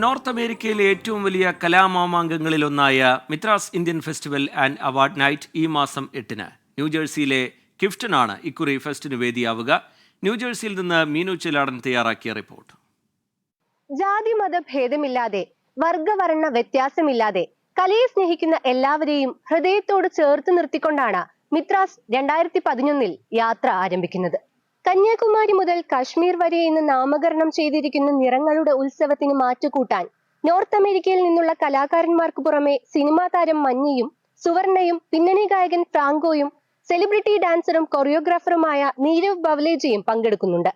North അമേരിക്കയിലെ ഏറ്റവും വലിയ കലാമാമാങ്കങ്ങളിലൊന്നായ Mithras Indian festival and award night ഈ മാസം 8-ന് ന്യൂജേഴ്സിയിലെ കിഫ്റ്റനാണ് ഇക്കുറി ഫെസ്റ്റിന് വേദിയാവുക. ന്യൂജേഴ്സിയിൽ നിന്ന് മീനു ചെലാടൻ തയ്യാറാക്കിയ റിപ്പോർട്ട്. ജാതി മത ഭേദമില്ലാതെ വർഗവർണ്ണ വ്യത്യാസമില്ലാതെ കലയെ സ്നേഹിക്കുന്ന എല്ലാവരെയും ഹൃദയത്തോട് ചേർത്ത് നിർത്തിക്കൊണ്ടാണ് മിത്രാസ് 2011 യാത്ര ആരംഭിക്കുന്നത്. കന്യാകുമാരി മുതൽ കാശ്മീർ വരെ ഇന്ന് നാമകരണം ചെയ്തിരിക്കുന്ന നിറങ്ങളുടെ ഉത്സവത്തിന് മാറ്റുകൂട്ടാൻ നോർത്ത് അമേരിക്കയിൽ നിന്നുള്ള കലാകാരന്മാർക്ക് പുറമെ സിനിമാ താരം മഞ്ഞയും സുവർണയും പിന്നണി ഗായകൻ ഫ്രാങ്കോയും സെലിബ്രിറ്റി ഡാൻസറും കൊറിയോഗ്രാഫറുമായ നീരവ് ബവലേജയും പങ്കെടുക്കുന്നുണ്ട്.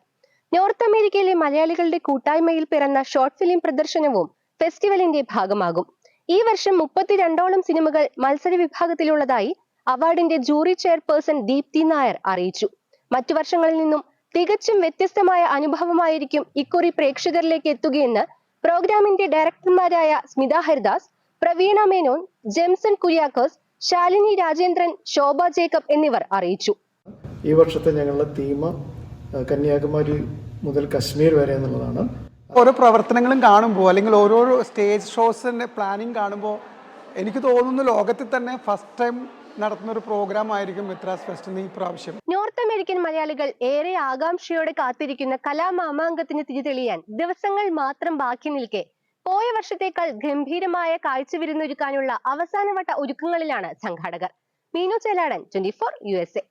നോർത്ത് അമേരിക്കയിലെ മലയാളികളുടെ കൂട്ടായ്മയിൽ പിറന്ന ഷോർട്ട് ഫിലിം പ്രദർശനവും ഫെസ്റ്റിവലിന്റെ ഭാഗമാകും. ഈ വർഷം 32ഓളം സിനിമകൾ മത്സര വിഭാഗത്തിലുള്ളതായി അവാർഡിന്റെ ജൂറി ചെയർപേഴ്സൺ ദീപ്തി നായർ അറിയിച്ചു. മറ്റു വർഷങ്ങളിൽ നിന്നും തികച്ചും വ്യത്യസ്തമായ അനുഭവമായിരിക്കും ഇക്കുറി പ്രേക്ഷകരിലേക്ക് എത്തുകയെന്ന് പ്രോഗ്രാമിന്റെ ഡയറക്ടർമാരായ സ്മിത ഹരിദാസ്, പ്രവീണ മേനോൻ, ജെംസൺ കുര്യാക്കോസ്, ശാലിനി രാജേന്ദ്രൻ, ശോഭ ജേക്കബ് എന്നിവർ അറിയിച്ചു. ഈ വർഷത്തെ ഞങ്ങളുടെ തീം കന്യാകുമാരി മുതൽ കശ്മീർ വരെ എന്നുള്ളതാണ്. ഓരോ പ്രവർത്തനങ്ങളും കാണുമ്പോൾ അല്ലെങ്കിൽ ഓരോ സ്റ്റേജ് ഷോസിന്റെ പ്ലാനിങ് കാണുമ്പോൾ എനിക്ക് തോന്നുന്നു ലോകത്തിൽ തന്നെ ഫസ്റ്റ് ടൈം നടത്തുന്ന ഒരു പ്രോഗ്രാം ആയിരിക്കും മിത്രാസ് ഫെസ്റ്റ് ഈ പ്രാവശ്യം. നോർത്ത് അമേരിക്കൻ മലയാളികൾ ഏറെ ആകാംക്ഷയോടെ കാത്തിരിക്കുന്ന കലാമാമാങ്കത്തിന് തിരിതെളിയാൻ ദിവസങ്ങൾ മാത്രം ബാക്കി നിൽക്കെ പോയ വർഷത്തേക്കാൾ ഗംഭീരമായ കാഴ്ച വിരുന്നൊരുക്കാനുള്ള അവസാനവട്ട ഒരുക്കങ്ങളിലാണ് സംഘാടകർ. മീനു ചെലാടൻ, 24 USA.